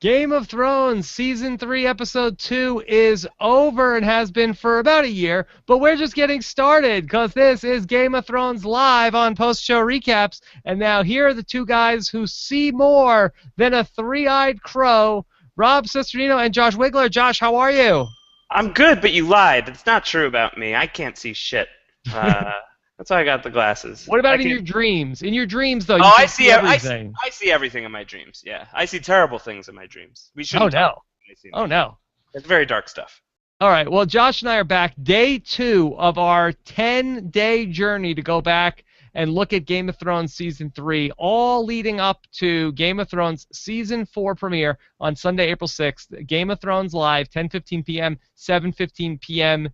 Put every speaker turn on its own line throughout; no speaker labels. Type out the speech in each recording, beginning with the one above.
Game of Thrones Season 3, Episode 2 is over and has been for about a year, but we're just getting started because this is Game of Thrones Live on post-show recaps, and now here are the two guys who see more than a three-eyed crow, Rob Cesternino and Josh Wigler. Josh, how are you?
I'm good, but you lied. It's not true about me. I can't see shit. That's why I got the glasses.
What about in your dreams? In your dreams, though, you
I
can
see
everything.
I see everything in my dreams. Yeah, I see terrible things in my dreams. We shouldn't.
Oh no!
It's very dark stuff.
All right. Well, Josh and I are back. Day 2 of our 10-day journey to go back and look at Game of Thrones Season 3, all leading up to Game of Thrones Season 4 premiere on Sunday, April 6th. Game of Thrones Live, 10:15 p.m., 7:15 p.m.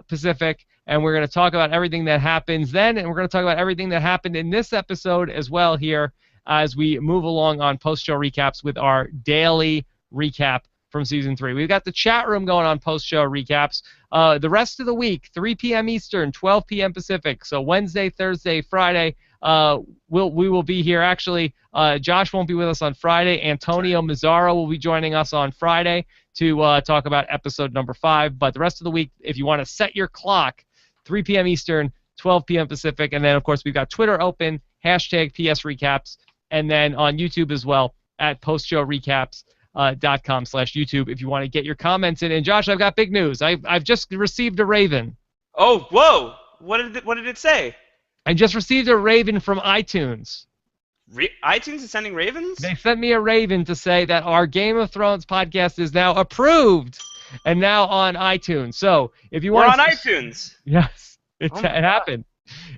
Pacific. And we're going to talk about everything that happens then, and we're going to talk about everything that happened in this episode as well here as we move along on post-show recaps with our daily recap from Season 3. We've got the chat room going on post-show recaps. The rest of the week, 3 p.m. Eastern, 12 p.m. Pacific. So Wednesday, Thursday, Friday, we will be here. Actually, Josh won't be with us on Friday. Antonio Mazzaro will be joining us on Friday to talk about episode number 5. But the rest of the week, if you want to set your clock, 3 p.m. Eastern, 12 p.m. Pacific. And then, of course, we've got Twitter open, hashtag PS Recaps, and then on YouTube as well at postshowrecaps.com/YouTube if you want to get your comments in. And, Josh, I've got big news. I've just received a raven.
Oh, whoa. What did it say?
I just received a raven from iTunes.
iTunes is sending ravens?
They sent me a raven to say that our Game of Thrones podcast is now approved and now on iTunes. So if you want,
we're on iTunes.
Yes, it happened.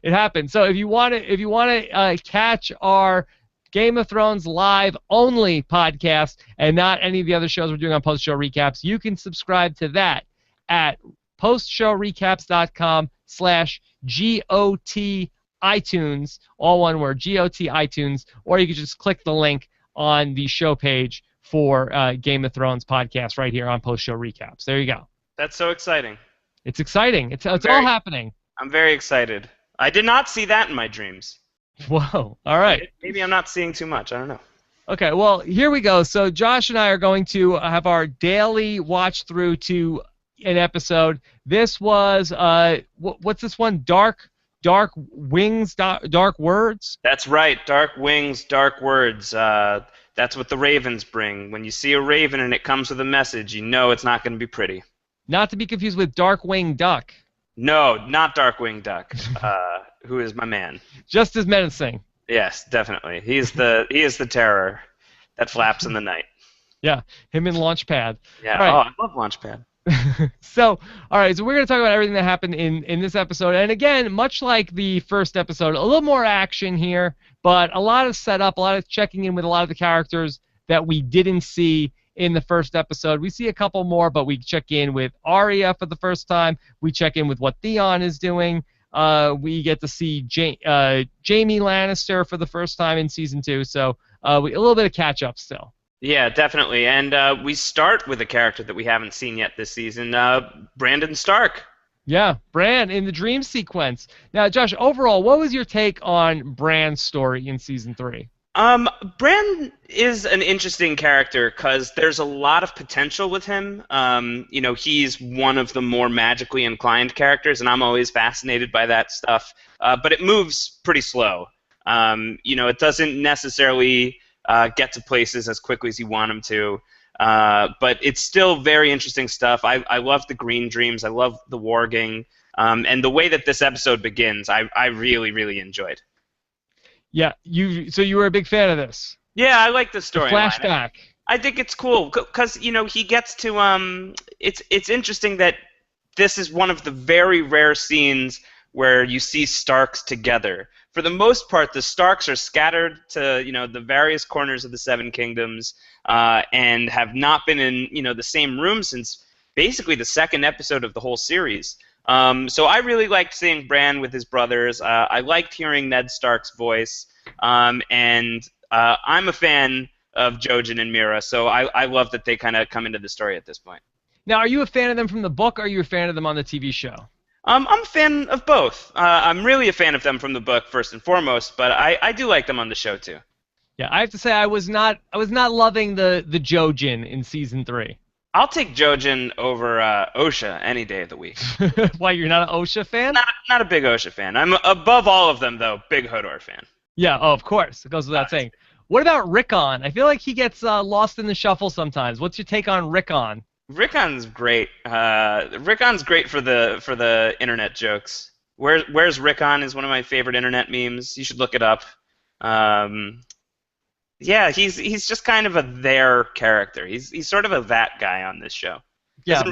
It happened. So if you want to catch our Game of Thrones live only podcast and not any of the other shows we're doing on post show recaps, you can subscribe to that at postshowrecaps.com/GOT iTunes, all one word, GOT iTunes, or you can just click the link on the show page for Game of Thrones podcast right here on Post Show Recaps. There you go.
That's so exciting.
It's exciting. It's all happening.
I'm very excited. I did not see that in my dreams.
Whoa. All right.
Maybe I'm not seeing too much. I don't know.
Okay, well, here we go. So Josh and I are going to have our daily watch through to an episode. This was, what's this one? Dark Wings, Dark Words?
That's right. Dark Wings, Dark Words. That's what the ravens bring. When you see a raven and it comes with a message, you know it's not going to be pretty.
Not to be confused with Darkwing Duck.
No, not Darkwing Duck, who is my man.
Just as menacing.
Yes, definitely. He is the terror that flaps in the night.
Yeah, him and Launchpad.
Yeah,
right.
Oh, I love Launchpad.
So, all right, so we're going to talk about everything that happened in this episode. And again, much like the first episode, a little more action here, but a lot of setup, a lot of checking in with a lot of the characters that we didn't see in the first episode. We see a couple more, but we check in with Arya for the first time. We check in with what Theon is doing. We get to see Jaime Lannister for the first time in Season 2, so a little bit of catch-up still.
Yeah, definitely. And we start with a character that we haven't seen yet this season, Brandon Stark.
Yeah, Bran in the dream sequence. Now, Josh, overall, what was your take on Bran's story in Season 3?
Bran is an interesting character because there's a lot of potential with him. He's one of the more magically inclined characters, and I'm always fascinated by that stuff. But it moves pretty slow. It doesn't necessarily get to places as quickly as you want him to. But it's still very interesting stuff. I love the green dreams. I love the warging. And the way that this episode begins, I really, really enjoyed.
Yeah, so you were a big fan of this.
Yeah, I like the story.
Flashback.
I think it's cool because he gets to It's interesting that this is one of the very rare scenes where you see Starks together. For the most part, the Starks are scattered to the various corners of the Seven Kingdoms and have not been in the same room since basically the second episode of the whole series. So I really liked seeing Bran with his brothers. I liked hearing Ned Stark's voice, and I'm a fan of Jojen and Mira, so I love that they kind of come into the story at this point.
Now, are you a fan of them from the book, or are you a fan of them on the TV show?
I'm a fan of both. I'm really a fan of them from the book first and foremost, but I do like them on the show too.
Yeah, I have to say I was not loving the Jojen in season 3.
I'll take Jojen over OSHA any day of the week.
Why, you're not an OSHA fan?
Not a big OSHA fan. I'm above all of them though, big Hodor fan.
Yeah, oh, of course. It goes without saying. What about Rickon? I feel like he gets lost in the shuffle sometimes. What's your take on Rickon?
Rickon's great. Rickon's great for the internet jokes. Where's Rickon is one of my favorite internet memes. You should look it up. Yeah, he's just kind of a there character. He's sort of a that guy on this show.
Yeah,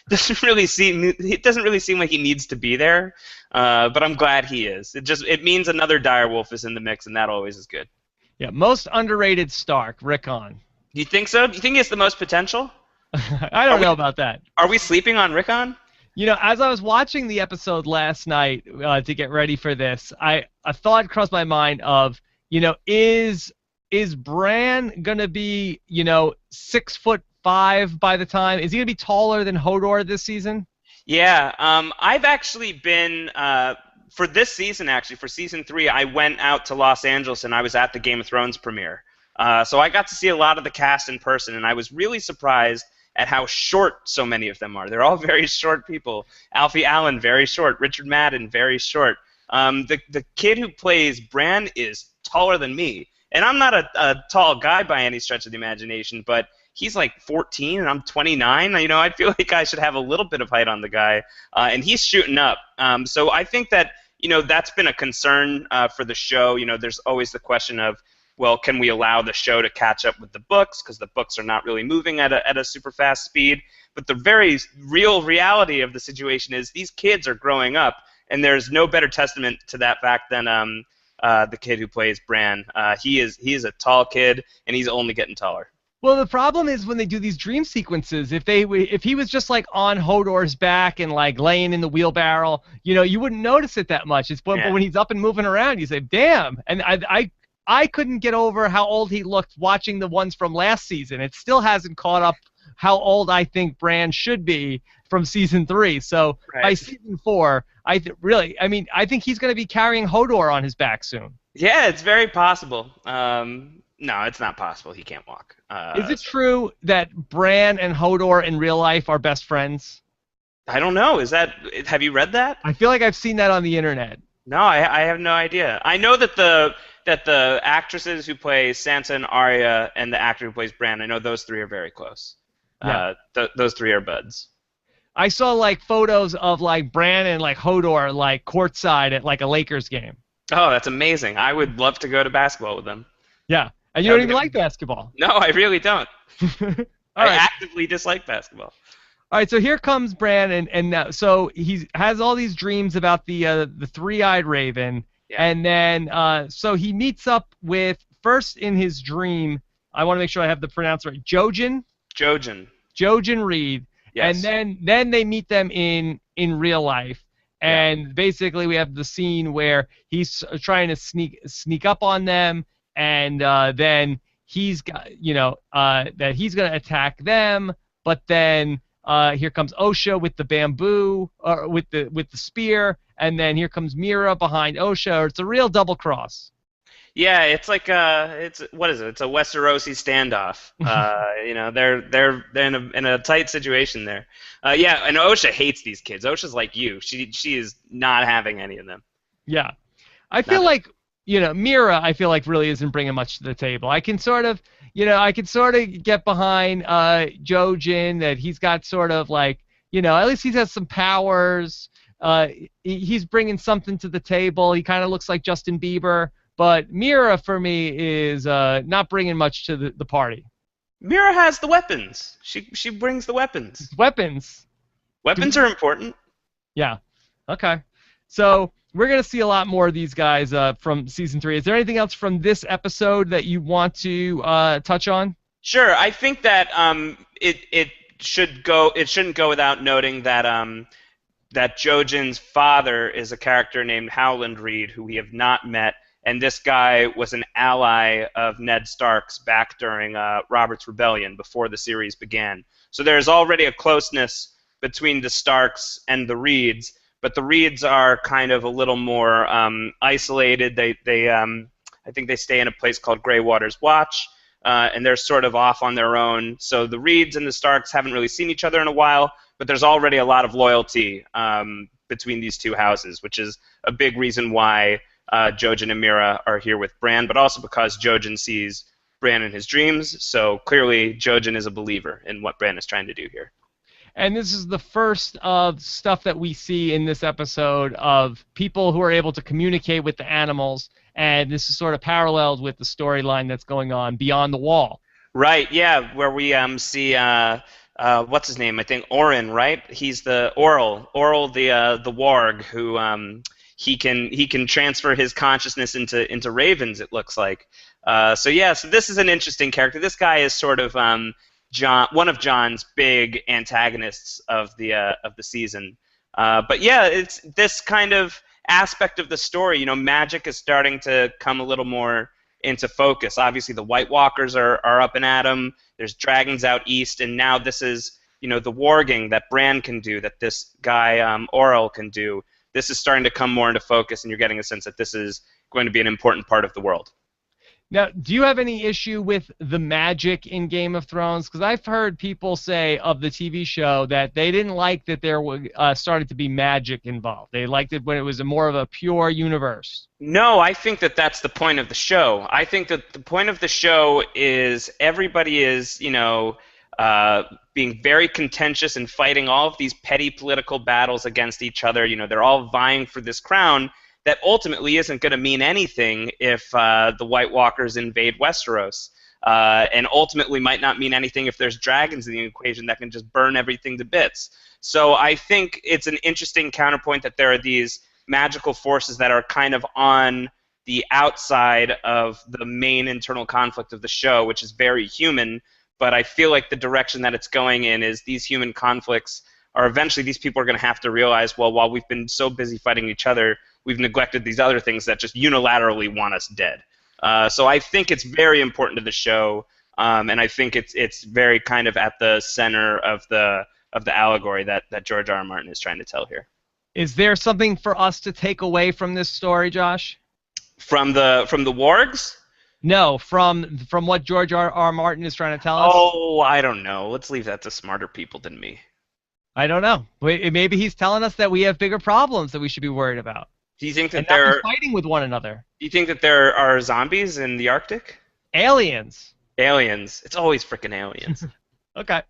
Doesn't really seem like he needs to be there, but I'm glad he is. It means another direwolf is in the mix, and that always is good.
yeah, most underrated Stark, Rickon.
Do you think so? Do you think he has the most potential?
I don't know about that.
Are we sleeping on Rickon?
You know, as I was watching the episode last night to get ready for this, a thought crossed my mind of, is Bran gonna be, 6'5" by the time? Is he gonna be taller than Hodor this season?
Yeah, I've actually been for this season. Actually, for season 3, I went out to Los Angeles and I was at the Game of Thrones premiere. So I got to see a lot of the cast in person, and I was really surprised at how short so many of them are. They're all very short people. Alfie Allen, very short. Richard Madden, very short. The kid who plays Bran is taller than me. And I'm not a tall guy by any stretch of the imagination, but he's like 14 and I'm 29. I feel like I should have a little bit of height on the guy, and he's shooting up. So I think that, that's been a concern for the show. There's always the question of, well, can we allow the show to catch up with the books, because the books are not really moving at a super fast speed. But the very real reality of the situation is these kids are growing up, and there's no better testament to that fact than the kid who plays Bran. He is a tall kid, and he's only getting taller.
Well, the problem is when they do these dream sequences, if he was just like on Hodor's back and like laying in the wheelbarrow, you wouldn't notice it that much. But when he's up and moving around, you say, damn. And I couldn't get over how old he looked watching the ones from last season. It still hasn't caught up how old I think Bran should be from season 3. So by season 4, I think he's going to be carrying Hodor on his back soon.
Yeah, it's very possible. No, it's not possible. He can't walk.
Is it true that Bran and Hodor in real life are best friends?
I don't know. Have you read that?
I feel like I've seen that on the internet.
No, I have no idea. I know that the actresses who play Sansa and Arya and the actor who plays Bran, I know those 3 are very close. Yeah. Those 3 are buds.
I saw like photos of like Bran and like Hodor like courtside at like a Lakers game.
Oh, that's amazing. I would love to go to basketball with them.
Yeah. And you don't even like basketball.
No, I really don't.
I
actively dislike basketball.
All right, so here comes Bran, and now, so he has all these dreams about the three-eyed raven, and then so he meets up with, first in his dream, I want to make sure I have the pronounce right, Jojen Reed,
yes.
And then they meet them in real life, and basically we have the scene where he's trying to sneak up on them, and then he's got, that he's going to attack them, but then here comes Osha with the bamboo, with the spear, and then here comes Mira behind Osha. It's a real double cross.
Yeah, it's like what is it? It's a Westerosi standoff. They're in a tight situation there. And Osha hates these kids. Osha's like you. She is not having any of them. Yeah,
I feel like Mira, I feel like really isn't bringing much to the table. I can sort of get behind Jojen, that he's got sort of like, at least he has some powers. He's bringing something to the table. He kind of looks like Justin Bieber. But Mira, for me, is not bringing much to the party.
Mira has the weapons. She brings the weapons.
Weapons
are important.
Yeah. Okay. So we're going to see a lot more of these guys from Season 3. Is there anything else from this episode that you want to touch on?
Sure. I think that it shouldn't go without noting that that Jojen's father is a character named Howland Reed, who we have not met, and this guy was an ally of Ned Stark's back during Robert's Rebellion, before the series began. So there's already a closeness between the Starks and the Reeds, but the Reeds are kind of a little more isolated. I think they stay in a place called Greywater's Watch, and they're sort of off on their own. So the Reeds and the Starks haven't really seen each other in a while, but there's already a lot of loyalty between these two houses, which is a big reason why Jojen and Mira are here with Bran, but also because Jojen sees Bran in his dreams. So clearly, Jojen is a believer in what Bran is trying to do here.
And this is the first of stuff that we see in this episode of people who are able to communicate with the animals, and this is sort of paralleled with the storyline that's going on beyond the wall.
Right, yeah, where we see what's his name? I think Oren, right? He's the Oral the warg who he can transfer his consciousness into ravens. It looks like. So this is an interesting character. This guy is sort of one of Jon's big antagonists of the season. But yeah, it's this kind of aspect of the story. You know, magic is starting to come a little more into focus. Obviously, the White Walkers are up and at 'em. There's dragons out east, and now this is, you know, the warging that Bran can do, that this guy Orel can do. This is starting to come more into focus, and you're getting a sense that this is going to be an important part of the world.
Now, do you have any issue with the magic in Game of Thrones? Because I've heard people say of the TV show that they didn't like that there started to be magic involved. They liked it when it was more of a pure universe.
No, I think that that's the point of the show. I think that the point of the show is everybody is, you know, being very contentious and fighting all of these petty political battles against each other. You know, they're all vying for this crown that ultimately isn't going to mean anything if the White Walkers invade Westeros, and ultimately might not mean anything if there's dragons in the equation that can just burn everything to bits. So I think it's an interesting counterpoint that there are these magical forces that are kind of on the outside of the main internal conflict of the show, which is very human, but I feel like the direction that it's going in is these human conflicts are eventually, these people are going to have to realize, well, while we've been so busy fighting each other, we've neglected these other things that just unilaterally want us dead. So I think it's very important to the show, and I think it's very kind of at the center of the allegory that George R. R. Martin is trying to tell here.
Is there something for us to take away from this story, Josh?
From the wargs?
No, from what George R. R. Martin is trying to tell us?
Oh, I don't know. Let's leave that to smarter people than me.
I don't know. Maybe he's telling us that we have bigger problems that we should be worried about.
Do you think that
they're fighting with one another?
Do you think that there are zombies in the Arctic?
Aliens.
Aliens. It's always freaking aliens.
Okay.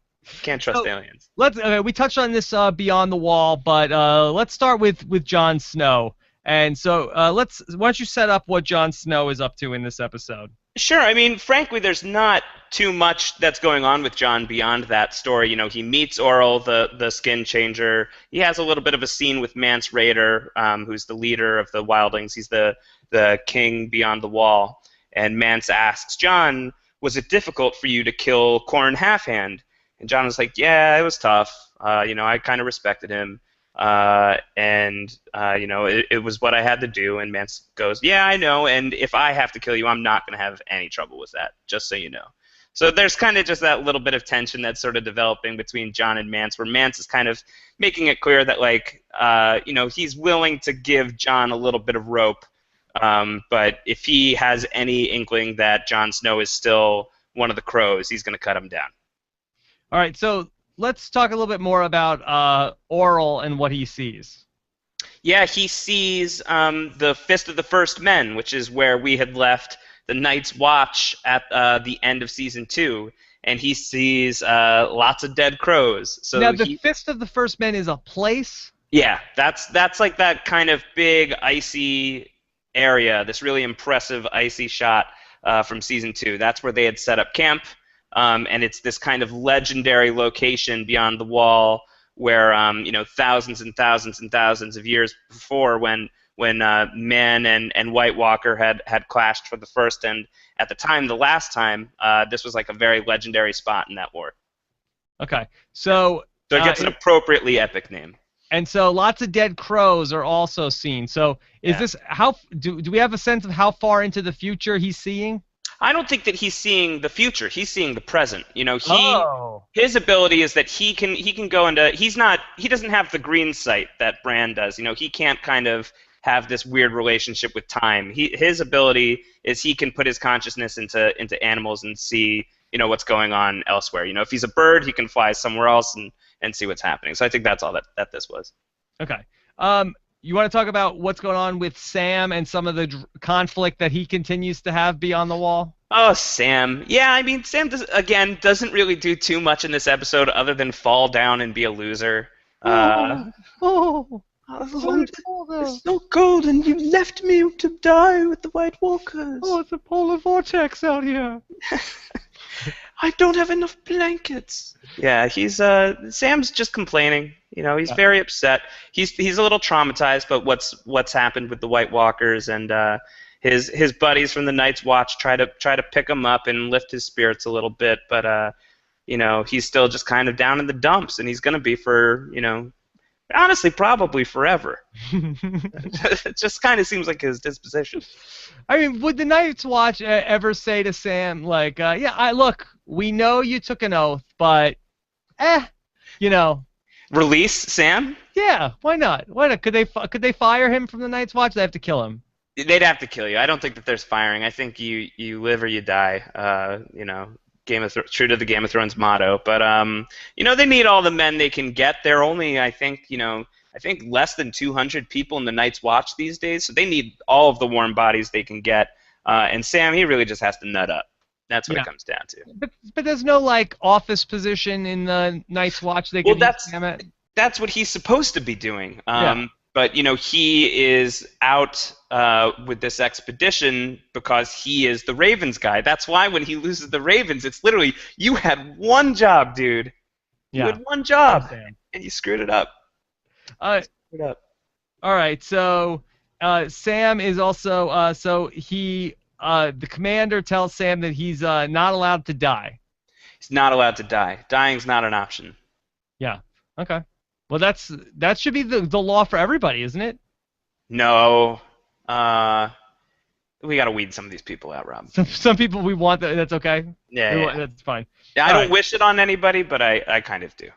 Can't trust aliens.
We touched on this beyond the wall, but let's start with Jon Snow. And so why don't you set up what Jon Snow is up to in this episode?
Sure. I mean, frankly, there's not too much that's going on with Jon beyond that story. You know, he meets Orel, the skin changer. He has a little bit of a scene with Mance Rayder, who's the leader of the wildlings. He's the king beyond the wall. And Mance asks Jon, was it difficult for you to kill Corn Halfhand? And Jon was like, yeah, it was tough. You know, I kind of respected him. You know, it was what I had to do. And Mance goes, yeah, I know, and if I have to kill you, I'm not going to have any trouble with that, just so you know. So there's kind of just that little bit of tension that's sort of developing between Jon and Mance, where Mance is kind of making it clear that, like, you know, he's willing to give Jon a little bit of rope, but if he has any inkling that Jon Snow is still one of the crows, he's going to cut him down.
All right, so let's talk a little bit more about Orel and what he sees.
Yeah, he sees the Fist of the First Men, which is where we had left the Night's Watch at the end of Season 2, and he sees lots of dead crows. So
now, the Fist of the First Men is a place?
Yeah, that's like that kind of big, icy area, this really impressive icy shot from Season 2. That's where they had set up camp. And it's this kind of legendary location beyond the wall where, you know, thousands and thousands and thousands of years before when Men and White Walker had clashed for the first and, at the time, the last time, this was like a very legendary spot in that war.
Okay. So
it gets an appropriately epic name.
And so lots of dead crows are also seen. So is this, do we have a sense of how far into the future he's seeing?
I don't think that he's seeing the future. He's seeing the present. You know, his ability is that he can go into. He doesn't have the green sight that Bran does. You know, he can't kind of have this weird relationship with time. His ability is he can put his consciousness into animals and see what's going on elsewhere. If he's a bird, he can fly somewhere else and see what's happening. So I think that's all that this was.
Okay. You want to talk about what's going on with Sam and some of the conflict that he continues to have beyond the wall?
Oh, Sam. Yeah, I mean, Sam doesn't really do too much in this episode other than fall down and be a loser.
It's so cold, and you left me to die with the White Walkers.
Oh, it's a polar vortex out here.
I don't have enough blankets.
Yeah, Sam's just complaining. He's very upset. He's a little traumatized, but what's happened with the White Walkers, and his buddies from the Night's Watch try to pick him up and lift his spirits a little bit, but he's still just kind of down in the dumps, and he's going to be for honestly probably forever. It just kind of seems like his disposition.
I mean, would the Night's Watch ever say to Sam, like, look, we know you took an oath, but,
Release Sam?
Yeah, why not? Why not? Could they fire him from the Night's Watch? They have to kill him.
They'd have to kill you. I don't think that there's firing. I think you live or you die. True to the Game of Thrones motto. But they need all the men they can get. They're only, I think less than 200 people in the Night's Watch these days. So they need all of the warm bodies they can get. And Sam, he really just has to nut up. That's what it comes down to.
But there's no office position in the Night's Watch they can use Sam at?
That's what he's supposed to be doing. But he is out with this expedition because he is the Ravens guy. That's why when he loses the Ravens, it's literally, you had one job, dude. You had one job, and you screwed it up.
All right, so Sam is also the commander tells Sam that he's not allowed to die.
He's not allowed to die. Dying's not an option.
Yeah. Okay. Well, that should be the law for everybody, isn't it?
No. We got to weed some of these people out, Rob.
Some people we want that's okay.
Yeah,
that's fine.
Yeah, I don't wish it on anybody, but I kind of do.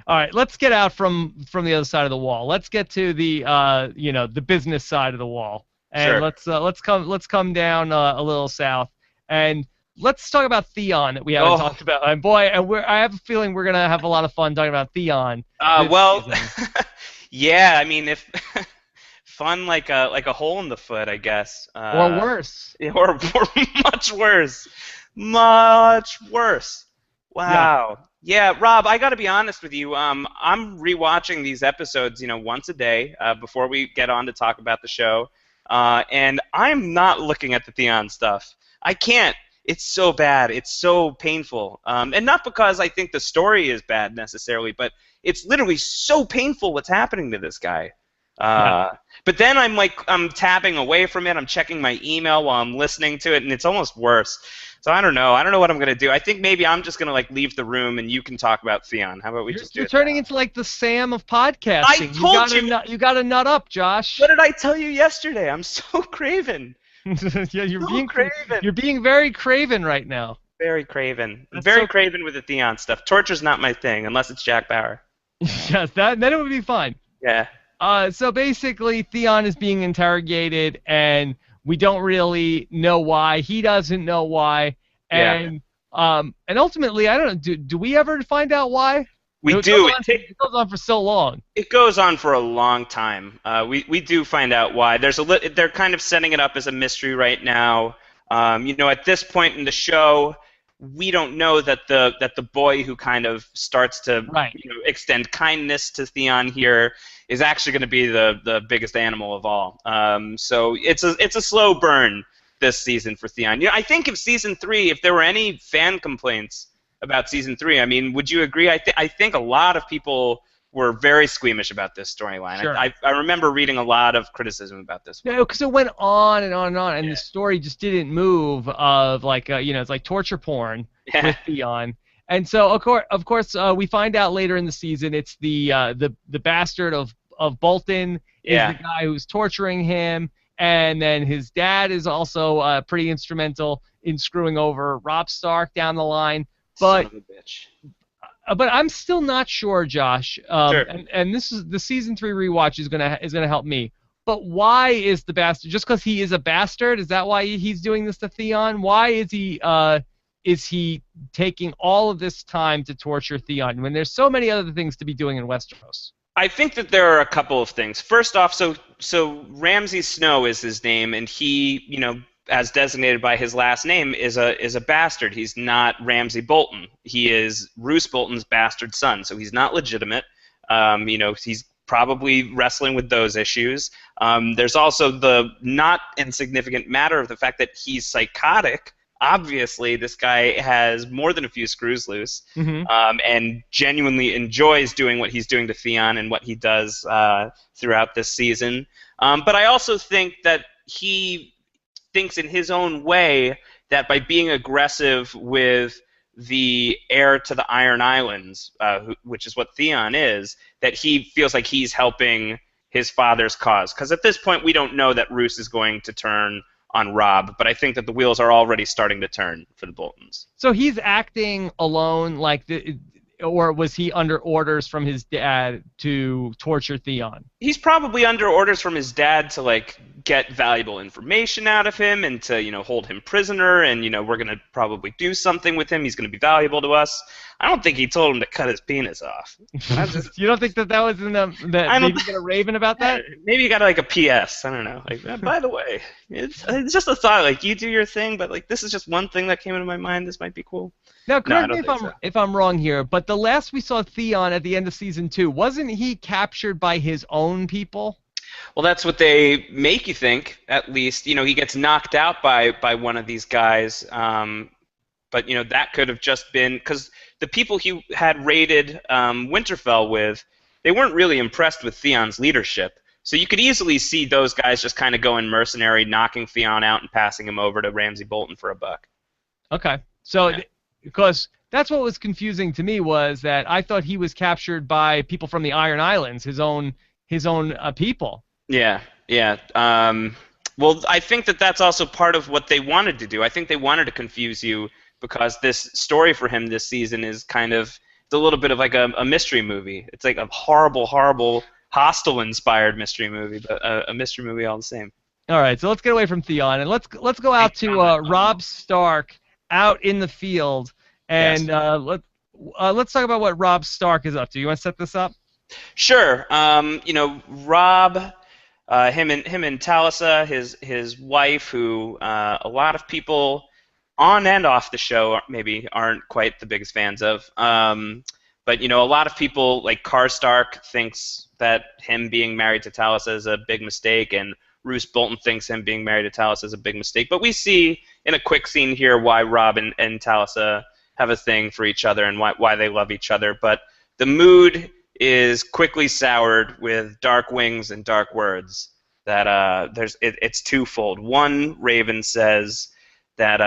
All right, let's get out from the other side of the wall. Let's get to the the business side of the wall, and let's come down a little south, and let's talk about Theon that we haven't talked about. And boy, I have a feeling we're gonna have a lot of fun talking about Theon.
Yeah, I mean, if fun like a hole in the foot, I guess.
Or worse.
Or much worse. Much worse. Wow. Yeah, Rob, I got to be honest with you. I'm rewatching these episodes, once a day before we get on to talk about the show, and I'm not looking at the Theon stuff. I can't. It's so bad. It's so painful. And not because I think the story is bad necessarily, but it's literally so painful what's happening to this guy. But then I'm tapping away from it. I'm checking my email while I'm listening to it, and it's almost worse. So I don't know. I don't know what I'm going to do. I think maybe I'm just going to leave the room, and you can talk about Theon. How about we just do it?
You're turning into the Sam of podcasting.
I told you.
You got to nut up, Josh.
What did I tell you yesterday? I'm so craven.
Yeah, you're being very craven right now.
Very craven. Very craven with the Theon stuff. Torture's not my thing, unless it's Jack Bauer.
Yes, then it would be fine.
Yeah.
So basically, Theon is being interrogated, and we don't really know why. He doesn't know why, and ultimately, I don't know. Do we ever find out why?
We do.
It goes on for so long.
It goes on for a long time. We do find out why. They're kind of setting it up as a mystery right now. At this point in the show, we don't know that the boy who kind of starts to extend kindness to Theon here is actually going to be the biggest animal of all. So it's a slow burn this season for Theon. I think if season 3, if there were any fan complaints about season 3, I mean, would you agree? I think a lot of people were very squeamish about this storyline.
Sure.
I remember reading a lot of criticism about this one.
Yeah, because it went on and on and on, and the story just didn't move. It's like torture porn with Theon. And so of course we find out later in the season it's the bastard of Bolton is the guy who's torturing him, and then his dad is also pretty instrumental in screwing over Robb Stark down the line. But
son of a bitch.
But I'm still not sure, Josh.
Sure.
And this is the season 3 rewatch is gonna help me. But why is the bastard? Just because he is a bastard? Is that why he's doing this to Theon? Why is he taking all of this time to torture Theon when there's so many other things to be doing in Westeros?
I think that there are a couple of things. First off, so Ramsay Snow is his name, and he, as designated by his last name, is a bastard. He's not Ramsay Bolton. He is Roose Bolton's bastard son, so he's not legitimate. He's probably wrestling with those issues. There's also the not insignificant matter of the fact that he's psychotic. Obviously, this guy has more than a few screws loose, and genuinely enjoys doing what he's doing to Theon and what he does throughout this season. But I also think that he thinks in his own way that by being aggressive with the heir to the Iron Islands, which is what Theon is, that he feels like he's helping his father's cause. Because at this point, we don't know that Roose is going to turn on Robb, but I think that the wheels are already starting to turn for the Boltons.
So he's acting alone, or was he under orders from his dad to torture Theon?
He's probably under orders from his dad to get valuable information out of him and to hold him prisoner, and we're gonna probably do something with him. He's gonna be valuable to us. I don't think he told him to cut his penis off.
You don't think that was in the maybe get a raven about that?
Maybe you got a PS. I don't know. By the way, it's just a thought. You do your thing, but this is just one thing that came into my mind. This might be cool.
Now, correct me if I'm wrong here, but the last we saw Theon at the end of season 2, wasn't he captured by his own people?
Well, that's what they make you think, at least. He gets knocked out by one of these guys, but that could have just been because the people he had raided Winterfell with, they weren't really impressed with Theon's leadership. So you could easily see those guys just kind of going mercenary, knocking Theon out and passing him over to Ramsay Bolton for a buck.
Okay, so because that's what was confusing to me was that I thought he was captured by people from the Iron Islands, his own people.
Yeah. Well, I think that that's also part of what they wanted to do. I think they wanted to confuse you because this story for him this season is it's a little bit of a mystery movie. It's like a horrible, horrible, hostile-inspired mystery movie, but a mystery movie all the same.
All right, so let's get away from Theon and let's go out to Robb Stark out in the field, and let's talk about what Robb Stark is up to. You want to set this up?
Sure. Robb, him and Talisa, his wife, who a lot of people on and off the show maybe aren't quite the biggest fans of. But a lot of people, like Karstark, thinks that him being married to Talisa is a big mistake, and Roose Bolton thinks him being married to Talisa is a big mistake. But we see in a quick scene here why Robb and Talisa have a thing for each other and why they love each other. But the mood is quickly soured with dark wings and dark words. That it's twofold. One raven says that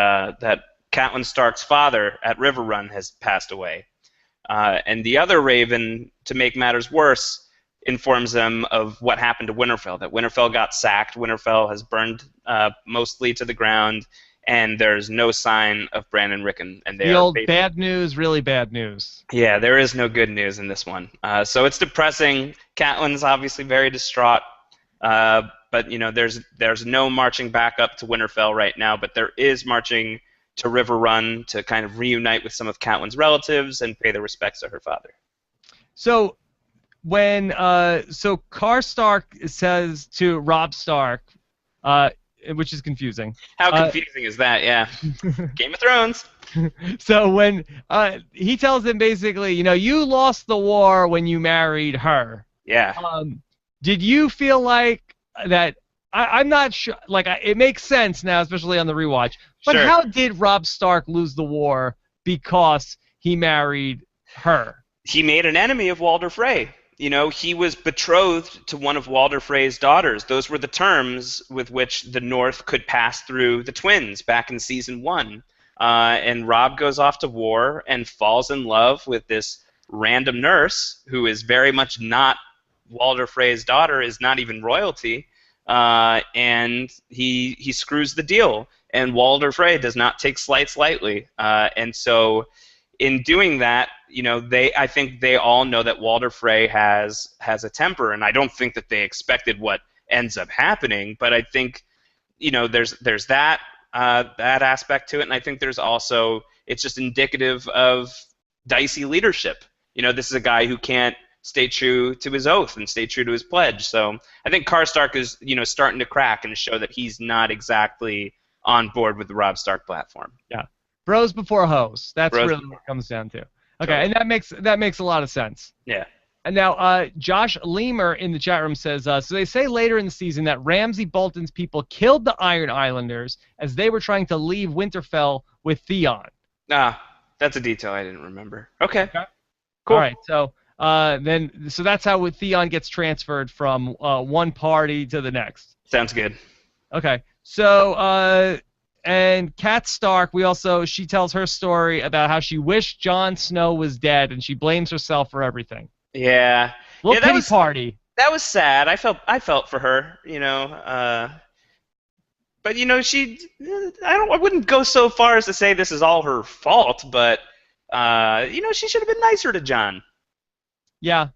Catelyn Stark's father at Riverrun has passed away, and the other raven, to make matters worse, informs them of what happened to Winterfell. That Winterfell got sacked. Winterfell has burned mostly to the ground, and there's no sign of Bran and Rickon. And
the old bad news, really bad news.
Yeah, there is no good news in this one. So it's depressing. Catelyn's obviously very distraught. But there's no marching back up to Winterfell right now. But there is marching to Riverrun to kind of reunite with some of Catelyn's relatives and pay their respects to her father.
So when Karstark says to Robb Stark, which is confusing.
How confusing is that? Yeah, Game of Thrones.
So when he tells him basically, you lost the war when you married her.
Yeah.
Did you feel like that? I'm not sure. It makes sense now, especially on the rewatch. But
Sure.
How did Robb Stark lose the war because he married her?
He made an enemy of Walder Frey. He was betrothed to one of Walder Frey's daughters. Those were the terms with which the North could pass through the twins back in season 1. And Robb goes off to war and falls in love with this random nurse who is very much not Walder Frey's daughter, is not even royalty. And he screws the deal. And Walder Frey does not take slights lightly. And so in doing that, I think they all know that Walder Frey has a temper, and I don't think that they expected what ends up happening. But I think, there's that aspect to it, and I think there's also, it's just indicative of dicey leadership. This is a guy who can't stay true to his oath and stay true to his pledge. So I think Karstark is, starting to crack and show that he's not exactly on board with the Robb Stark platform.
Yeah, bros before hoes. That's
Bros
really what it comes down to. Okay,
Totally.
and that makes a lot of sense.
Yeah.
And now, Josh Leamer in the chat room says, so they say later in the season that Ramsay Bolton's people killed the Iron Islanders as they were trying to leave Winterfell with Theon.
That's a detail I didn't remember. Okay. Cool.
All right, so so that's how Theon gets transferred from one party to the next.
Sounds good.
Okay, so and Kat Stark, she tells her story about how she wished Jon Snow was dead and she blames herself for everything.
Yeah.
Little pity party.
That was sad. I felt for her, but I wouldn't go so far as to say this is all her fault, but she should have been nicer to Jon.
Yeah.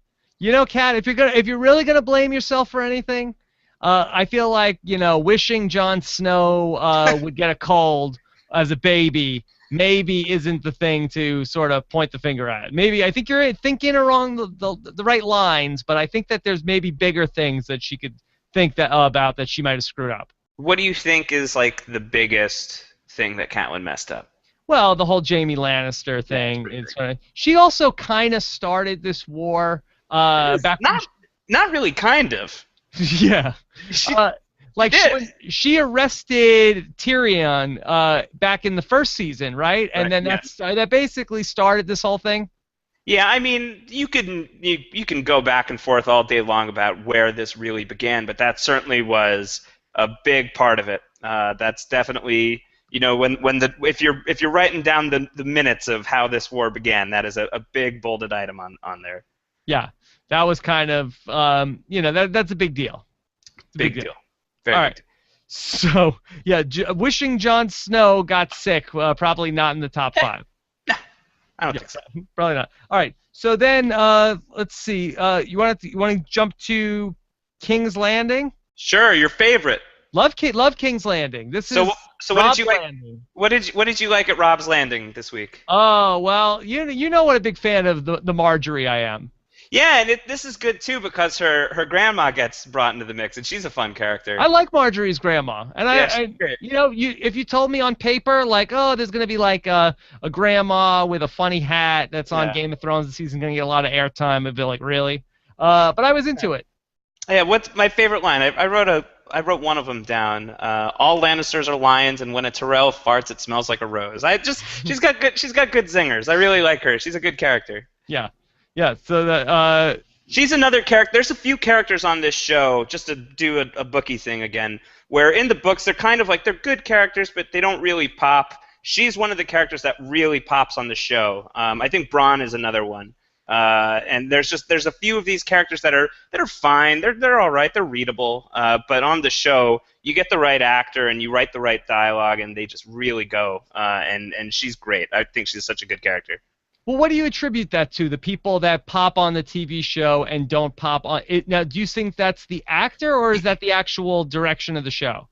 Kat, if you're really gonna blame yourself for anything, I feel like, wishing Jon Snow would get a cold as a baby maybe isn't the thing to sort of point the finger at. Maybe I think you're thinking along the right lines, but I think that there's maybe bigger things that she could think about that she might have screwed up.
What do you think is like the biggest thing that Catelyn messed up?
Well, the whole Jaime Lannister thing. She also kind of started this war.
Not really, kind of.
Yeah. She arrested Tyrion back in the first season, right? And then that basically started this whole thing.
Yeah, I mean, you can go back and forth all day long about where this really began, but that certainly was a big part of it. That's definitely, if you're writing down the minutes of how this war began, that is a big bolded item on there.
Yeah, that was kind of that's a big deal.
Big deal.
All right. So, yeah, wishing Jon Snow got sick, probably not in the top 5.
I don't think so.
Probably not. All right. So then, let's see. You want to jump to King's Landing?
Sure. Your favorite.
Love King's Landing.
So what did you like? What did you like at Robb's Landing this week?
Oh well, you know what a big fan of the Marjorie I am.
Yeah, and this is good too because her grandma gets brought into the mix, and she's a fun character.
I like Marjorie's grandma, and
great.
if you told me on paper like, oh, there's gonna be like a grandma with a funny hat that's on Game of Thrones this season, gonna get a lot of airtime, I'd be like, really? But I was into it. Yeah,
what's my favorite line? I wrote one of them down. All Lannisters are lions, and when a Tyrell farts, it smells like a rose. She's got good zingers. I really like her. She's a good character.
Yeah. Yeah, so
she's another character. There's a few characters on this show, just to do a bookie thing again, where in the books they're kind of like, they're good characters, but they don't really pop. She's one of the characters that really pops on the show. I think Bronn is another one. And there's a few of these characters that are fine. They're all right. They're readable. But on the show, you get the right actor and you write the right dialogue, and they just really go. And she's great. I think she's such a good character.
Well, what do you attribute that to? The people that pop on the TV show and don't pop on it. Now, do you think that's the actor, or is that the actual direction of the show?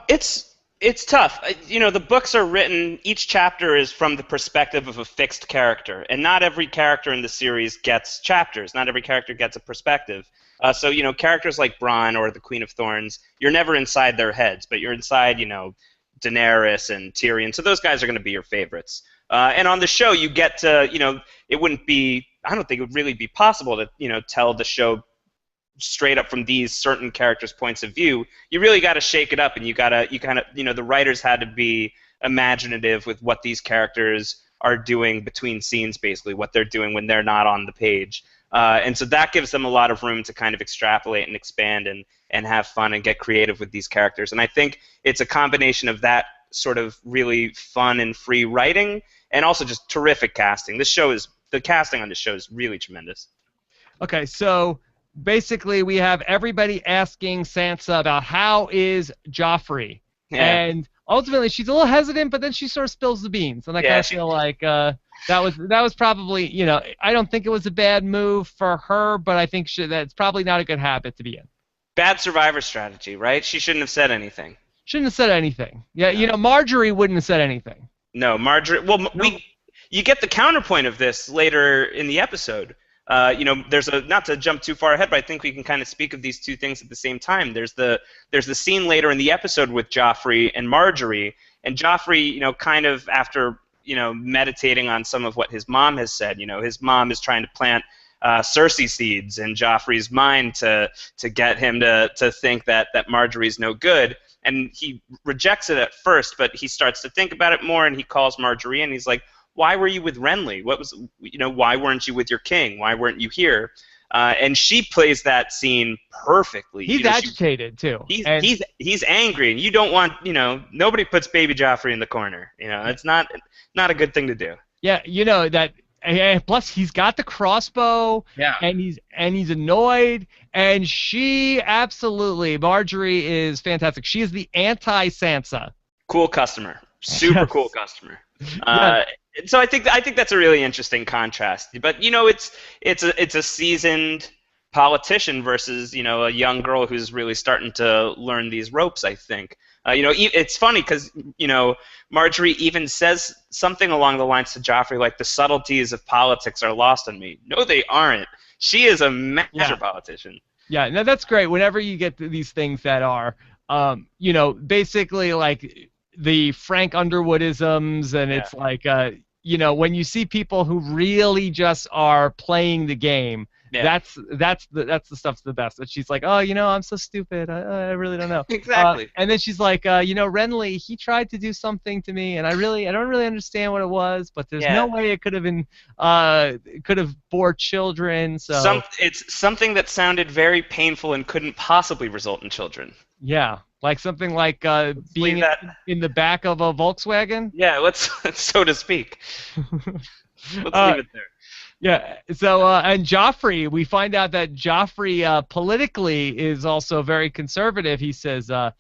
It's tough. The books are written. Each chapter is from the perspective of a fixed character, and not every character in the series gets chapters. Not every character gets a perspective. So characters like Bronn or the Queen of Thorns, you're never inside their heads, but you're inside, Daenerys and Tyrion. So those guys are going to be your favorites. And on the show, you get to, it wouldn't be, I don't think it would really be possible to, tell the show straight up from these certain characters' points of view. You really got to shake it up, and you kind of, the writers had to be imaginative with what these characters are doing between scenes, basically, what they're doing when they're not on the page. And so that gives them a lot of room to kind of extrapolate and expand and have fun and get creative with these characters. And I think it's a combination of that sort of really fun and free writing, and also just terrific casting. The casting on this show is really tremendous.
Okay, so basically we have everybody asking Sansa about how is Joffrey, and ultimately she's a little hesitant, but then she sort of spills the beans, and I kind of feel like that was probably, I don't think it was a bad move for her, but I think that's probably not a good habit to be in.
Bad survivor strategy, right? She shouldn't have said anything.
Shouldn't have said anything. Yeah,
No.
Marjorie wouldn't have said anything.
No, Marjorie. Well,
No.
you get the counterpoint of this later in the episode. There's not to jump too far ahead, but I think we can kind of speak of these two things at the same time. There's the scene later in the episode with Joffrey and Marjorie, and Joffrey, kind of after meditating on some of what his mom has said. His mom is trying to plant Cersei seeds in Joffrey's mind to get him to think that Marjorie's no good. And he rejects it at first, but he starts to think about it more, and he calls Marjorie, and he's like, "Why were you with Renly? Why weren't you with your king? Why weren't you here?" And she plays that scene perfectly.
He's agitated too.
He's angry, and you don't want, nobody puts baby Joffrey in the corner. It's not a good thing to do.
Yeah, that. And plus, he's got the crossbow, and he's annoyed, and Marjorie is fantastic. She is the anti-Sansa.
Cool customer, super cool customer. So I think that's a really interesting contrast. But it's a seasoned politician versus a young girl who's really starting to learn these ropes, I think. It's funny because Marjorie even says something along the lines to Joffrey like, "The subtleties of politics are lost on me." No, they aren't. She is a master politician.
Yeah, no, that's great. Whenever you get these things that are, basically like the Frank Underwoodisms, and it's like, when you see people who really just are playing the game. Yeah. That's the stuff's the best. That she's like, "Oh, I'm so stupid. I really don't know."
Exactly.
And then she's like, Renly, he tried to do something to me, and I don't really understand what it was, but there's no way it could have bore children. So
it's something that sounded very painful and couldn't possibly result in children.
Yeah, like something like being in the back of a Volkswagen.
Yeah, let's so to speak. Let's leave it there.
Yeah, so, and Joffrey, we find out that Joffrey politically is also very conservative. He says, "I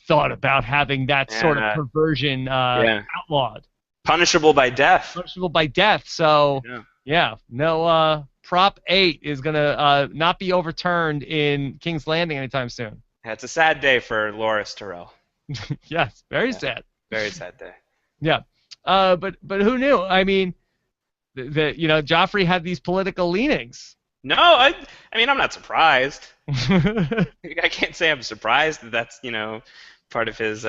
thought about having that sort of perversion outlawed.
Punishable by death.
Punishable by death, so, no, Prop 8 is going to not be overturned in King's Landing anytime soon.
Yeah, it's a sad day for Loras Tyrell.
Yes, very sad.
Very sad day.
Yeah, but who knew? I mean... Joffrey had these political leanings.
No, I mean, I'm not surprised. I can't say I'm surprised that that's part of his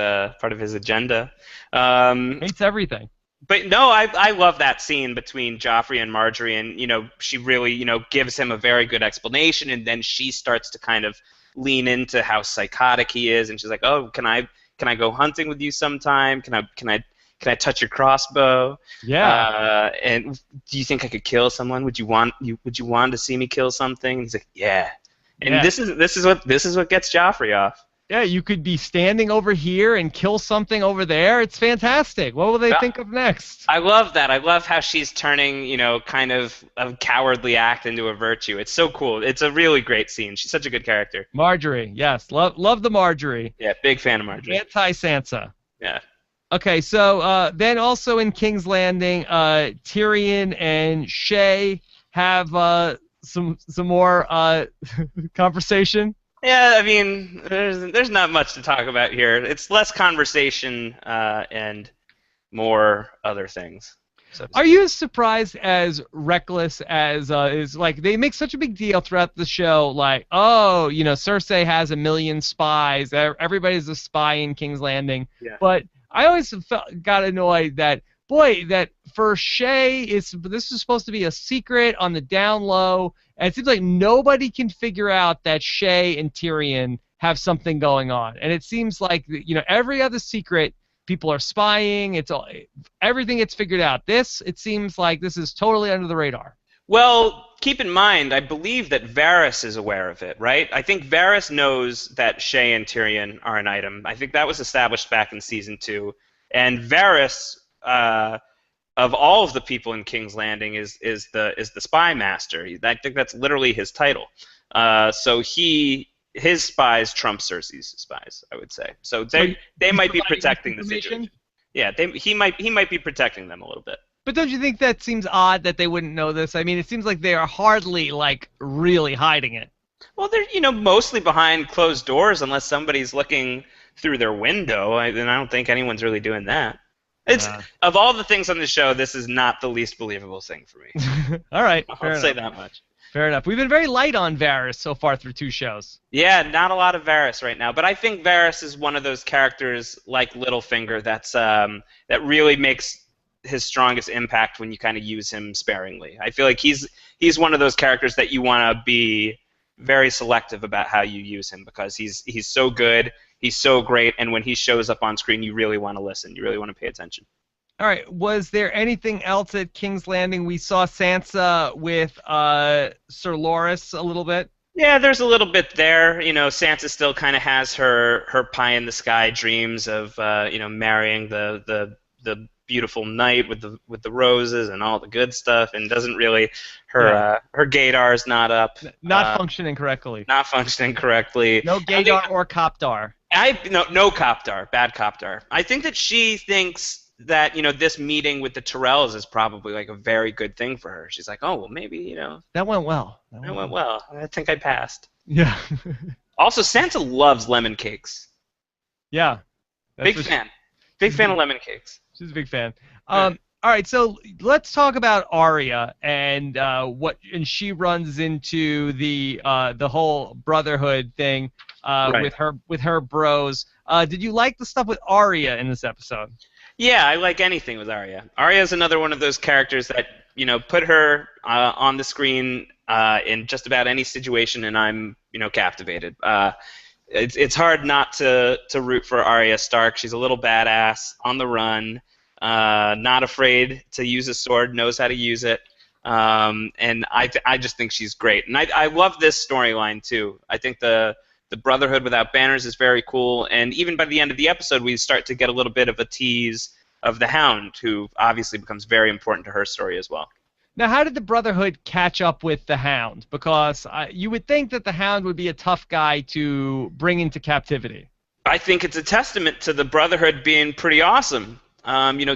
agenda.
Hates everything.
But no, I love that scene between Joffrey and Marjorie, and she really gives him a very good explanation, and then she starts to kind of lean into how psychotic he is, and she's like, "Oh, can I go hunting with you sometime? Can I touch your crossbow?
Yeah.
And do you think I could kill someone? Would you want to see me kill something?" And he's like, "Yeah." And this is what gets Joffrey off.
Yeah, you could be standing over here and kill something over there. It's fantastic. What will they think of next?
I love that. I love how she's turning, kind of a cowardly act into a virtue. It's so cool. It's a really great scene. She's such a good character.
Marjorie, yes. Love the Marjorie.
Yeah, big fan of Marjorie.
Anti-Sansa.
Yeah.
Okay, so then also in King's Landing, Tyrion and Shay have some more conversation.
Yeah, I mean, there's not much to talk about here. It's less conversation and more other things. So
are you as surprised as reckless as is like they make such a big deal throughout the show, like, oh, Cersei has 1 million spies, everybody's a spy in King's Landing, but I always got annoyed that for Shay, this is supposed to be a secret on the down low, and it seems like nobody can figure out that Shay and Tyrion have something going on, and it seems like every other secret people are spying. Everything gets figured out. It seems like this is totally under the radar.
Well, keep in mind, I believe that Varys is aware of it, right? I think Varys knows that Shay and Tyrion are an item. I think that was established back in Season 2. And Varys, of all of the people in King's Landing, is the spy master. I think that's literally his title. So his spies trump Cersei's spies, I would say. So they might be protecting the situation. Yeah, he might be protecting them a little bit.
But don't you think that seems odd that they wouldn't know this? I mean, it seems like they are hardly, really hiding it.
Well, they're mostly behind closed doors unless somebody's looking through their window. And I don't think anyone's really doing that. It's
Uh,
of all the things on the show, this is not the least believable thing for me.
all right,
I'll
fair
say
enough.
that much.
Fair enough. We've been very light on Varys so far through 2 shows.
Yeah, not a lot of Varys right now, but I think Varys is one of those characters like Littlefinger that really makes his strongest impact when you kind of use him sparingly. I feel like he's one of those characters that you want to be very selective about how you use him because he's so good, he's so great, and when he shows up on screen, you really want to listen, you really want to pay attention.
All right. Was there anything else at King's Landing? We saw Sansa with Sir Loras a little bit.
Yeah, there's a little bit there. Sansa still kind of has her pie in the sky dreams of marrying the beautiful knight with the roses and all the good stuff, and doesn't really her gaidar's not up.
Not functioning correctly.
Not functioning correctly.
No gaydar or copdar.
No copdar, bad copdar. I think that she thinks that this meeting with the Tyrells is probably like a very good thing for her. She's like, oh well, maybe
that went well.
That went well. I think I passed.
Yeah.
Also, Sansa loves lemon cakes.
Yeah.
Big fan. Big fan of lemon cakes.
She's a big fan. All right, so let's talk about Arya and she runs into the whole brotherhood thing
Right.
with her bros. Did you like the stuff with Arya in this episode?
Yeah, I like anything with Arya. Arya is another one of those characters that put her on the screen in just about any situation, and I'm captivated. It's hard not to root for Arya Stark. She's a little badass on the run, not afraid to use a sword, knows how to use it, and I just think she's great. And I love this storyline too. I think the Brotherhood without banners is very cool, and even by the end of the episode, we start to get a little bit of a tease of the Hound, who obviously becomes very important to her story as well.
Now, how did the Brotherhood catch up with the Hound? Because you would think that the Hound would be a tough guy to bring into captivity.
I think it's a testament to the Brotherhood being pretty awesome.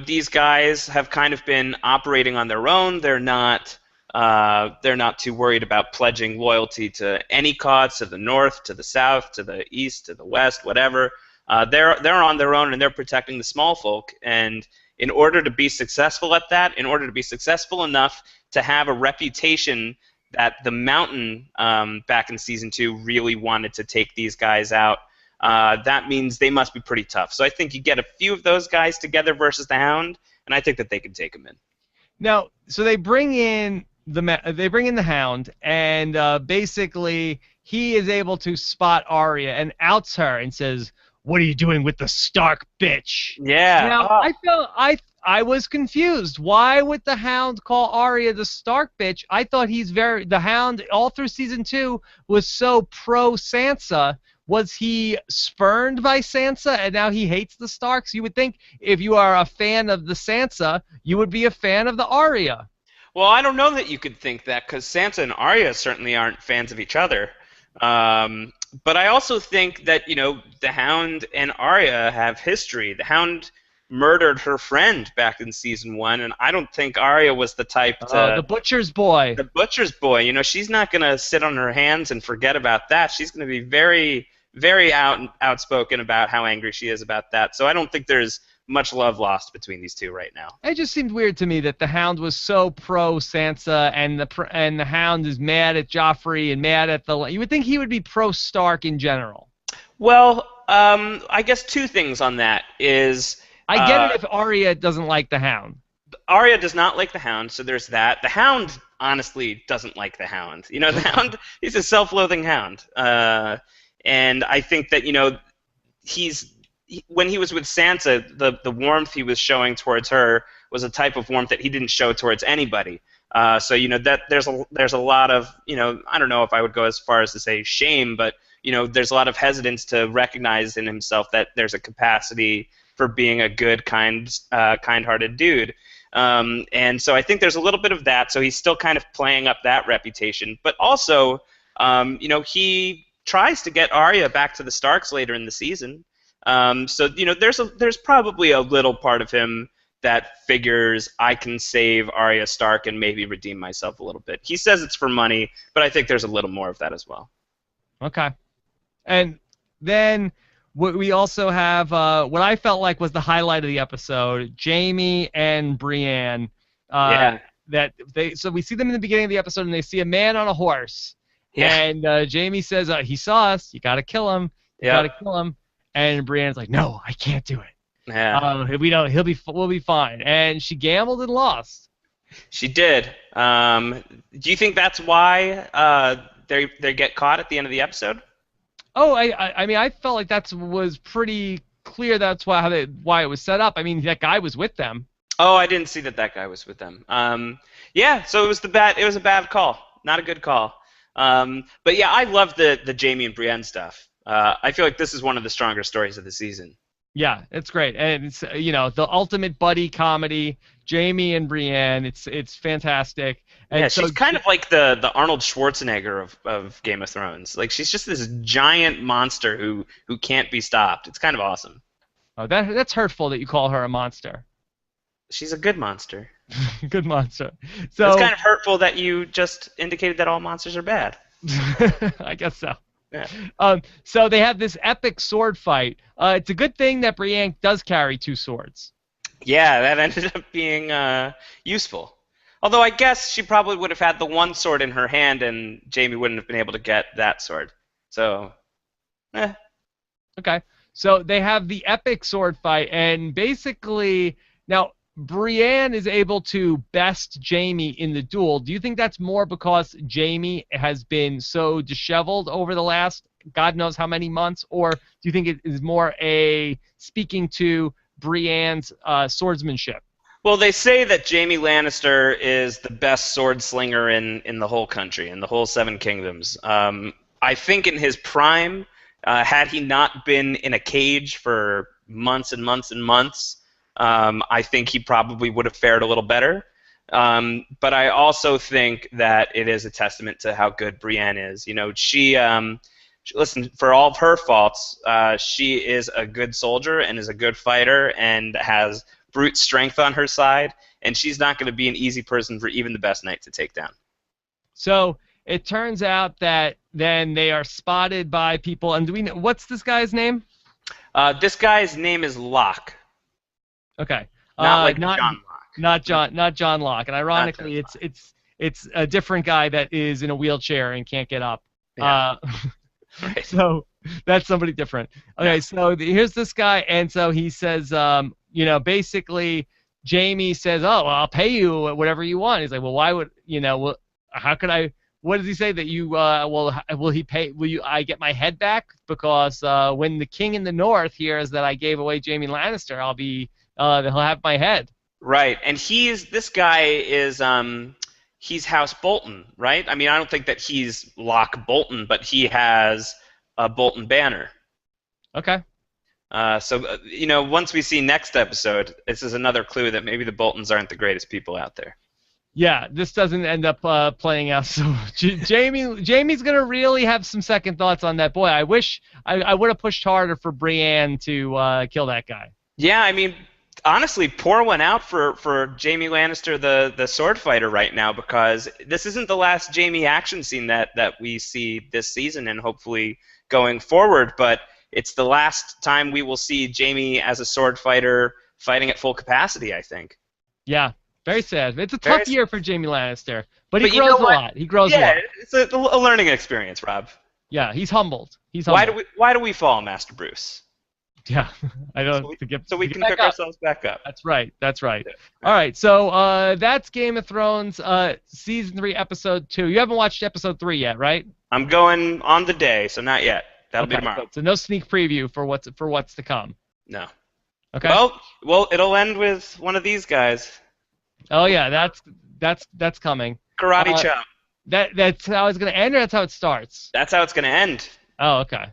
These guys have kind of been operating on their own. They're not too worried about pledging loyalty to any cause, to the north, to the south, to the east, to the west, whatever. They're on their own, and they're protecting the small folk. And in order to be successful at that, in order to be successful enough to have a reputation that the Mountain back in Season 2 really wanted to take these guys out, that means they must be pretty tough. So I think you get a few of those guys together versus the Hound, and I think that they can take them in.
Now, so they bring in the Hound, and basically he is able to spot Arya and outs her and says, "What are you doing with the Stark bitch?"
Yeah.
Now, I was confused. Why would the Hound call Arya the Stark bitch? I thought the Hound all through Season 2 was so pro Sansa. Was he spurned by Sansa and now he hates the Starks? You would think if you are a fan of the Sansa, you would be a fan of the Arya.
Well, I don't know that you could think that, because Sansa and Arya certainly aren't fans of each other. But I also think that, the Hound and Arya have history. The Hound murdered her friend back in Season 1, and I don't think Arya was the type to...
the butcher's boy.
The butcher's boy. She's not going to sit on her hands and forget about that. She's going to be very, very outspoken about how angry she is about that. So I don't think there's much love lost between these two right now.
It just seemed weird to me that the Hound was so pro Sansa, and the Hound is mad at Joffrey and mad at the. You would think he would be pro Stark in general.
Well, I guess two things on that is.
I get it if Arya doesn't like the Hound.
Arya does not like the Hound, so there's that. The Hound honestly doesn't like the Hound. The Hound, he's a self-loathing Hound, and I think that when he was with Sansa, the warmth he was showing towards her was a type of warmth that he didn't show towards anybody. So that there's a lot of I don't know if I would go as far as to say shame, but there's a lot of hesitance to recognize in himself that there's a capacity for being a good, kind-hearted dude. And so I think there's a little bit of that. So he's still kind of playing up that reputation, but also he tries to get Arya back to the Starks later in the season. So there's probably a little part of him that figures I can save Arya Stark and maybe redeem myself a little bit. He says it's for money, but I think there's a little more of that as well.
Okay. And then we also have what I felt like was the highlight of the episode, Jamie and Brienne.
Yeah.
So we see them in the beginning of the episode, and they see a man on a horse.
Yeah.
And Jamie says, he saw us. You got to kill him. You got to kill him. And Brienne's like, no, I can't do it.
Yeah.
We don't. We'll be fine. And she gambled and lost.
She did. Do you think that's why they get caught at the end of the episode?
Oh, I mean, I felt like that was pretty clear. That's why it was set up. I mean, that guy was with them.
Oh, I didn't see that guy was with them. Yeah, so it was a bad call, not a good call. But yeah, I love the Jamie and Brienne stuff. I feel like this is one of the stronger stories of the season.
Yeah, it's great, and it's the ultimate buddy comedy. Jamie and Brienne, it's fantastic. And
yeah,
so,
she's kind of like the Arnold Schwarzenegger of Game of Thrones. Like she's just this giant monster who can't be stopped. It's kind of awesome.
Oh, that's hurtful that you call her a monster.
She's a good monster.
Good monster. So
it's kind of hurtful that you just indicated that all monsters are bad.
I guess so.
Yeah.
So they have this epic sword fight. It's a good thing that Brienne does carry 2 swords.
Yeah, that ended up being useful. Although I guess she probably would have had the one sword in her hand, and Jamie wouldn't have been able to get that sword. So,
Okay. So they have the epic sword fight, and basically now Brienne is able to best Jamie in the duel. Do you think that's more because Jamie has been so disheveled over the last God knows how many months, or do you think it is more a speaking to Brienne's swordsmanship?
well, they say that Jamie Lannister is the best sword slinger in the whole country, in the whole Seven Kingdoms. I think in his prime, had he not been in a cage for months and months and months, I think he probably would have fared a little better. But I also think that it is a testament to how good Brienne is. You know, listen, for all of her faults, she is a good soldier and is a good fighter and has brute strength on her side, and she's not going to be an easy person for even the best knight to take down.
So it turns out that then they are spotted by people, and do we know what's this guy's name?
This guy's name is Locke.
Okay.
Not John Locke.
Not John Locke. And ironically, it's a different guy that is in a wheelchair and can't get up.
Yeah. Right.
So that's somebody different. Okay, so here's this guy, and so he says, basically, Jamie says, "Oh, well, I'll pay you whatever you want." He's like, "Well, why would how could I?" What does he say that you? Will he pay? I get my head back because when the king in the north hears that I gave away Jamie Lannister, I'll be he'll have my head.
Right, and this guy is he's House Bolton, right? I mean, I don't think that he's Locke Bolton, but he has a Bolton banner.
Okay.
So once we see next episode, this is another clue that maybe the Boltons aren't the greatest people out there.
Yeah, this doesn't end up playing out. So Jamie's gonna really have some second thoughts on that. Boy, I wish I would have pushed harder for Brienne to kill that guy.
Yeah, I mean, honestly, pour one out for Jamie Lannister, the sword fighter, right now, because this isn't the last Jamie action scene that we see this season and hopefully going forward, but it's the last time we will see Jamie as a sword fighter fighting at full capacity, I think.
Yeah, very sad. It's a tough year for Jamie Lannister, but he grows a lot. He grows a lot.
Yeah, it's a learning experience, Rob.
Yeah, he's humbled.
Why do we fall, Master Bruce?
Yeah, I don't.
So we can pick ourselves back up.
That's right. Yeah. All right. So that's Game of Thrones, season 3, episode 2. You haven't watched episode 3 yet, right?
I'm going on the day, so not yet. That'll be tomorrow.
So no sneak preview for what's to come.
No.
Okay.
Well, it'll end with one of these guys.
Oh yeah, that's coming.
Karate chop.
That's how it's gonna end, or that's how it starts?
That's how it's gonna end.
Oh, okay.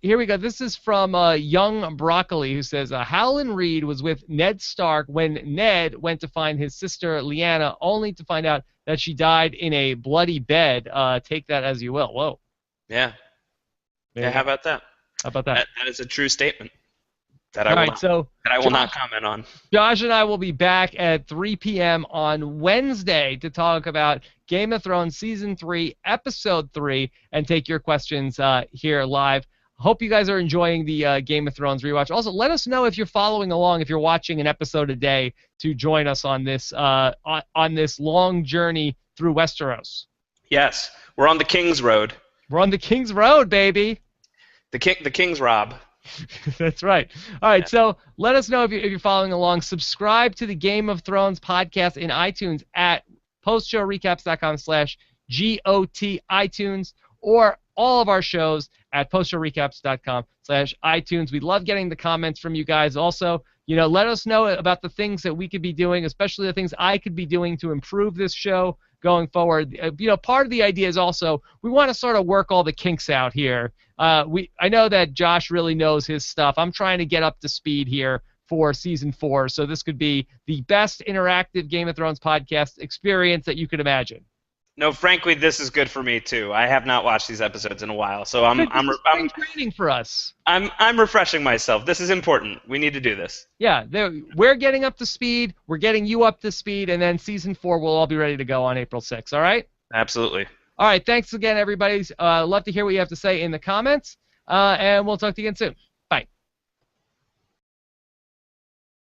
Here we go. This is from Young Broccoli, who says, Howland Reed was with Ned Stark when Ned went to find his sister Lyanna, only to find out that she died in a bloody bed. Take that as you will. Whoa.
Yeah. Yeah, how about that?
How about that?
That is a true statement. that
All right, so
I will not comment on.
Josh and I will be back at 3 p.m. on Wednesday to talk about Game of Thrones Season 3, Episode 3, and take your questions here live. Hope you guys are enjoying the Game of Thrones rewatch. Also, let us know if you're following along, if you're watching an episode a day to join us on this on this long journey through Westeros.
Yes, we're on the King's Road.
We're on the King's Road, baby.
The King's Rob.
That's right. All right, so let us know if you're following along. Subscribe to the Game of Thrones podcast in iTunes at postshowrecaps.com/GOT iTunes, or all of our shows at postshowrecaps.com/iTunes. We love getting the comments from you guys. Also, let us know about the things that we could be doing, especially the things I could be doing to improve this show going forward. Part of the idea is also we want to sort of work all the kinks out here. I know that Josh really knows his stuff. I'm trying to get up to speed here for Season 4, so this could be the best interactive Game of Thrones podcast experience that you could imagine.
No, frankly, this is good for me too. I have not watched these episodes in a while, so I'm
training for us.
I'm refreshing myself. This is important. We need to do this.
Yeah, we're getting up to speed. We're getting you up to speed, and then Season 4 will all be ready to go on April 6th. All right?
Absolutely.
All right. Thanks again, everybody. Love to hear what you have to say in the comments, and we'll talk to you again soon.